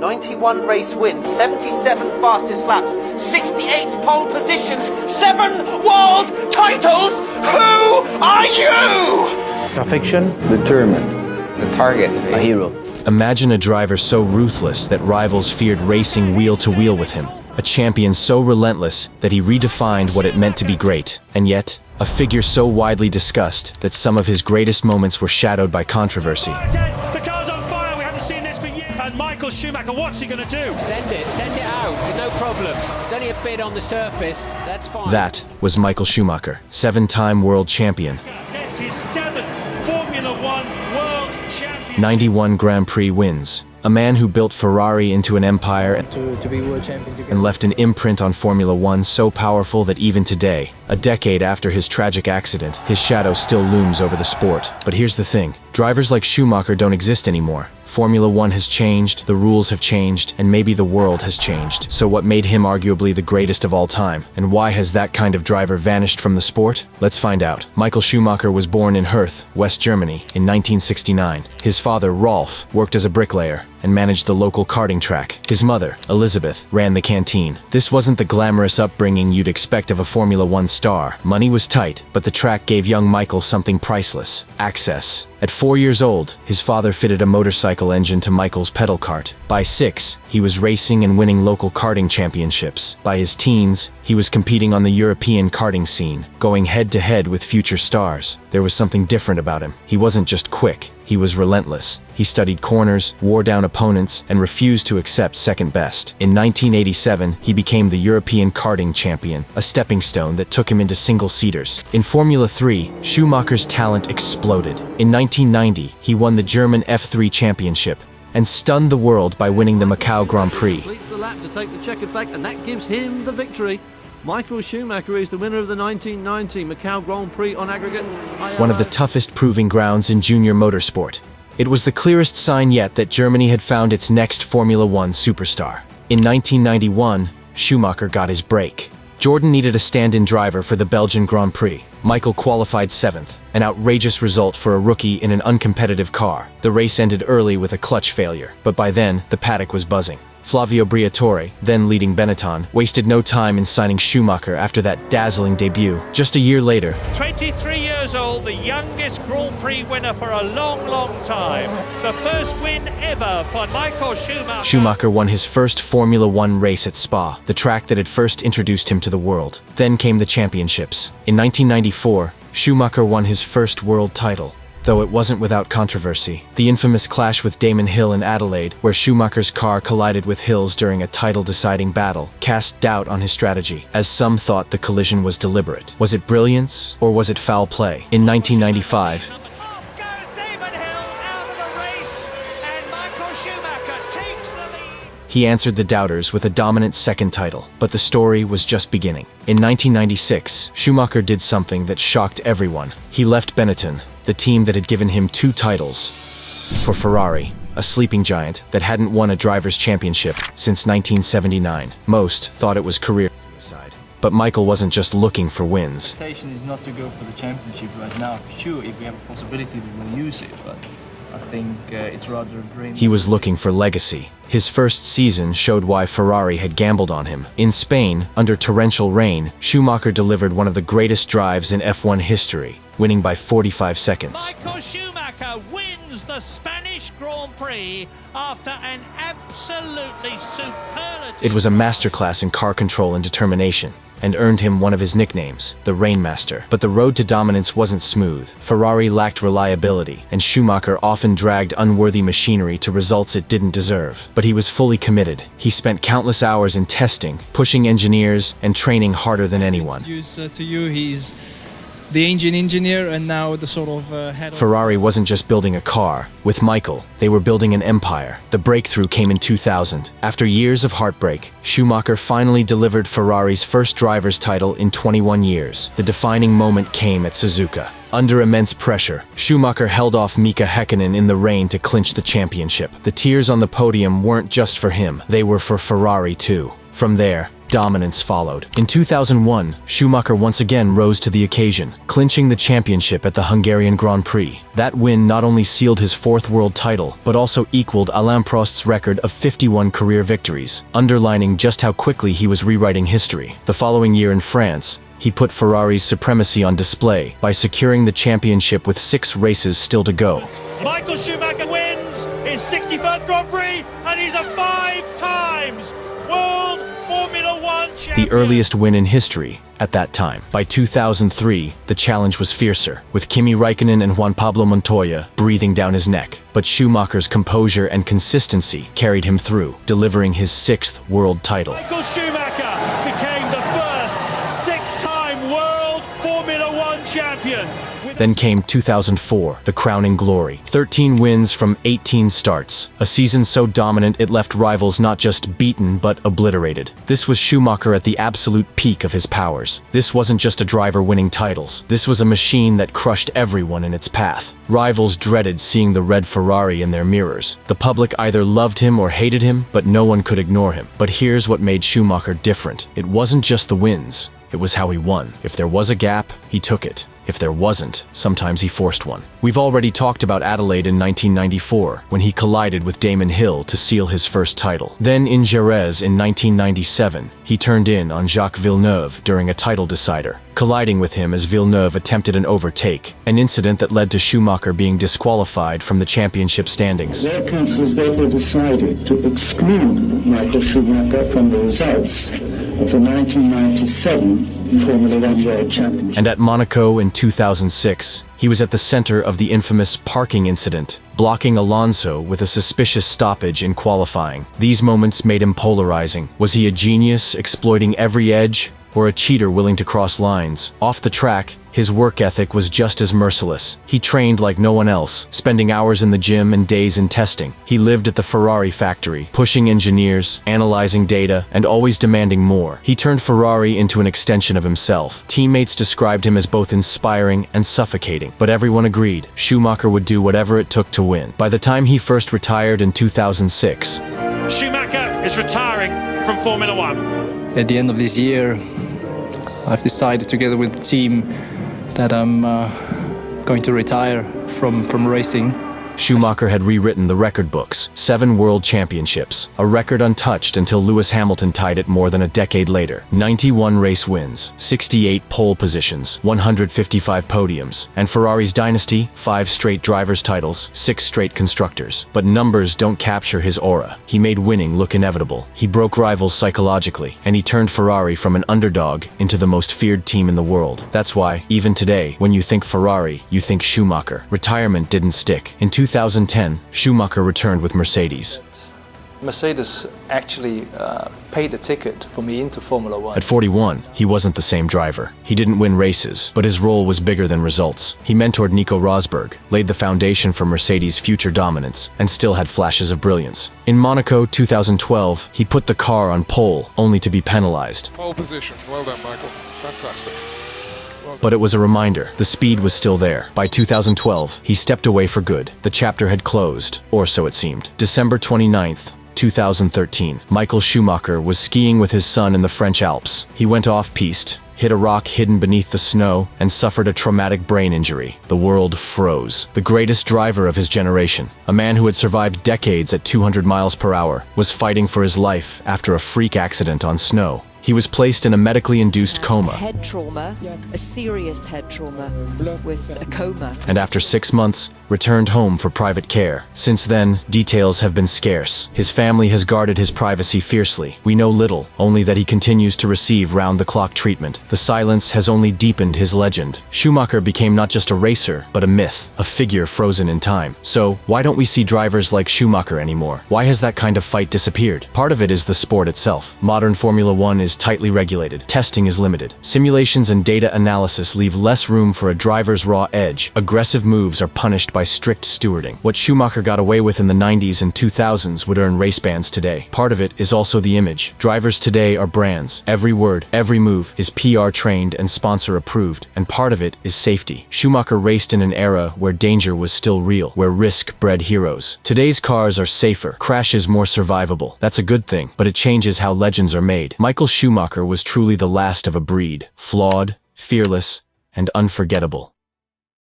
91 race wins, 77 fastest laps, 68 pole positions, 7 world titles. Who are you? Perfection. Determined. The target. A hero. Imagine a driver so ruthless that rivals feared racing wheel to wheel with him. A champion so relentless that he redefined what it meant to be great. And yet, a figure so widely discussed that some of his greatest moments were shadowed by controversy. The car's on fire, we haven't seen this for years. And Michael Schumacher, what's he going to do? Send it out, no problem. It's only a bit on the surface, that's fine. That was Michael Schumacher, 7-time world champion. Gets his 7th Formula One World Championship. 91 Grand Prix wins. A man who built Ferrari into an empire To be world champion together. and left an imprint on Formula One so powerful that even today, a decade after his tragic accident, his shadow still looms over the sport. But here's the thing, drivers like Schumacher don't exist anymore. Formula One has changed, the rules have changed, and maybe the world has changed. So what made him arguably the greatest of all time? And why has that kind of driver vanished from the sport? Let's find out. Michael Schumacher was born in Herth, West Germany, in 1969. His father, Rolf, worked as a bricklayer and managed the local karting track. His mother, Elizabeth, ran the canteen. This wasn't the glamorous upbringing you'd expect of a Formula One star. Money was tight, but the track gave young Michael something priceless: access. At 4 years old, his father fitted a motorcycle engine to Michael's pedal cart. By 6, he was racing and winning local karting championships. By his teens, he was competing on the European karting scene, going head-to-head with future stars. There was something different about him. He wasn't just quick, he was relentless. He studied corners, wore down opponents, and refused to accept second best. In 1987, he became the European karting champion, a stepping stone that took him into single-seaters. In Formula 3, Schumacher's talent exploded. In 1990, he won the German F3 championship and stunned the world by winning the Macau Grand Prix. Completes the lap to take the checkered flag, and that gives him the victory. Michael Schumacher is the winner of the 1990 Macau Grand Prix on aggregate. One of the toughest proving grounds in junior motorsport. It was the clearest sign yet that Germany had found its next Formula One superstar. In 1991, Schumacher got his break. Jordan needed a stand-in driver for the Belgian Grand Prix. Michael qualified 7th, an outrageous result for a rookie in an uncompetitive car. The race ended early with a clutch failure, but by then, the paddock was buzzing. Flavio Briatore, then leading Benetton, wasted no time in signing Schumacher after that dazzling debut. Just a year later, 23 years old, the youngest Grand Prix winner for a long, long time. The first win ever for Michael Schumacher. Schumacher won his first Formula One race at Spa, the track that had first introduced him to the world. Then came the championships. In 1994, Schumacher won his first world title. Though it wasn't without controversy. The infamous clash with Damon Hill in Adelaide, where Schumacher's car collided with Hill's during a title-deciding battle, cast doubt on his strategy, as some thought the collision was deliberate. Was it brilliance, or was it foul play? In 1995, Off goes Damon Hill out of the race, and Michael Schumacher takes the lead. he answered the doubters with a dominant second title. But the story was just beginning. In 1996, Schumacher did something that shocked everyone. He left Benetton, the team that had given him 2 titles, for Ferrari, a sleeping giant that hadn't won a driver's championship since 1979. Most thought it was career suicide. But Michael wasn't just looking for wins. The intention is not to go for the championship right now. Sure, if we have a possibility, we will use it, but I think it's rather a dream. He was looking for legacy. His first season showed why Ferrari had gambled on him. In Spain, under torrential rain, Schumacher delivered one of the greatest drives in F1 history, winning by 45 seconds. Michael Schumacher wins the Spanish Grand Prix after an absolutely superlative. It was a masterclass in car control and determination, and earned him one of his nicknames, the Rainmaster. But the road to dominance wasn't smooth. Ferrari lacked reliability, and Schumacher often dragged unworthy machinery to results it didn't deserve. But he was fully committed. He spent countless hours in testing, pushing engineers, and training harder than anyone. To you, he's the engine engineer and now the sort of head of... Ferrari wasn't just building a car. With Michael, they were building an empire. The breakthrough came in 2000. After years of heartbreak, Schumacher finally delivered Ferrari's first driver's title in 21 years. The defining moment came at Suzuka. Under immense pressure, Schumacher held off Mika Häkkinen in the rain to clinch the championship. The tears on the podium weren't just for him, they were for Ferrari too. From there, dominance followed. In 2001, Schumacher once again rose to the occasion, clinching the championship at the Hungarian Grand Prix. That win not only sealed his fourth world title, but also equaled Alain Prost's record of 51 career victories, underlining just how quickly he was rewriting history. The following year in France, he put Ferrari's supremacy on display by securing the championship with 6 races still to go. Michael Schumacher wins his 61st Grand Prix, and he's a 5 times World Formula One champion. The earliest win in history at that time. By 2003, the challenge was fiercer, with Kimi Räikkönen and Juan Pablo Montoya breathing down his neck. But Schumacher's composure and consistency carried him through, delivering his 6th world title. Michael Schumacher became the first 6-time World Formula One champion. Then came 2004, the crowning glory. 13 wins from 18 starts. A season so dominant it left rivals not just beaten but obliterated. This was Schumacher at the absolute peak of his powers. This wasn't just a driver winning titles. This was a machine that crushed everyone in its path. Rivals dreaded seeing the red Ferrari in their mirrors. The public either loved him or hated him, but no one could ignore him. But here's what made Schumacher different. It wasn't just the wins. It was how he won. If there was a gap, he took it. If there wasn't, sometimes he forced one. We've already talked about Adelaide in 1994, when he collided with Damon Hill to seal his first title. Then in Jerez in 1997, he turned in on Jacques Villeneuve during a title decider, colliding with him as Villeneuve attempted an overtake, an incident that led to Schumacher being disqualified from the championship standings. Their councils therefore decided to exclude Michael Schumacher from the results of the 1997 Formula One World Championship. And at Monaco in 2006, he was at the center of the infamous parking incident, blocking Alonso with a suspicious stoppage in qualifying. These moments made him polarizing. Was he a genius, exploiting every edge, or a cheater willing to cross lines? Off the track, his work ethic was just as merciless. He trained like no one else, spending hours in the gym and days in testing. He lived at the Ferrari factory, pushing engineers, analyzing data, and always demanding more. He turned Ferrari into an extension of himself. Teammates described him as both inspiring and suffocating, but everyone agreed Schumacher would do whatever it took to win. By the time he first retired in 2006, Schumacher is retiring from Formula One. At the end of this year, I've decided together with the team that I'm going to retire from racing. Schumacher had rewritten the record books, 7 world championships, a record untouched until Lewis Hamilton tied it more than a decade later. 91 race wins, 68 pole positions, 155 podiums, and Ferrari's dynasty, 5 straight drivers' titles, 6 straight constructors. But numbers don't capture his aura. He made winning look inevitable. He broke rivals psychologically, and he turned Ferrari from an underdog into the most feared team in the world. That's why, even today, when you think Ferrari, you think Schumacher. Retirement didn't stick. In 2010, Schumacher returned with Mercedes. Mercedes actually paid a ticket for me into Formula One. At 41, he wasn't the same driver. He didn't win races, but his role was bigger than results. He mentored Nico Rosberg, laid the foundation for Mercedes' future dominance, and still had flashes of brilliance. In Monaco 2012, he put the car on pole, only to be penalized. Pole position. Well done, Michael. Fantastic. But it was a reminder, the speed was still there. By 2012, he stepped away for good. The chapter had closed, or so it seemed. December 29th, 2013, Michael Schumacher was skiing with his son in the French Alps. He went off-piste, hit a rock hidden beneath the snow, and suffered a traumatic brain injury. The world froze. The greatest driver of his generation, a man who had survived decades at 200 miles per hour, was fighting for his life after a freak accident on snow. He was placed in a medically induced coma. Head trauma, a serious head trauma with a coma. And after 6 months, returned home for private care. Since then, details have been scarce. His family has guarded his privacy fiercely. We know little, only that he continues to receive round-the-clock treatment. The silence has only deepened his legend. Schumacher became not just a racer, but a myth, a figure frozen in time. So, why don't we see drivers like Schumacher anymore? Why has that kind of fight disappeared? Part of it is the sport itself. Modern Formula One is tightly regulated. Testing is limited. Simulations and data analysis leave less room for a driver's raw edge. Aggressive moves are punished by strict stewarding. What Schumacher got away with in the 90s and 2000s would earn race bans today. Part of it is also the image. Drivers today are brands. Every word, every move is PR trained and sponsor approved, and part of it is safety. Schumacher raced in an era where danger was still real, where risk bred heroes. Today's cars are safer, crashes more survivable. That's a good thing, but it changes how legends are made. Michael Schumacher was truly the last of a breed, flawed, fearless, and unforgettable.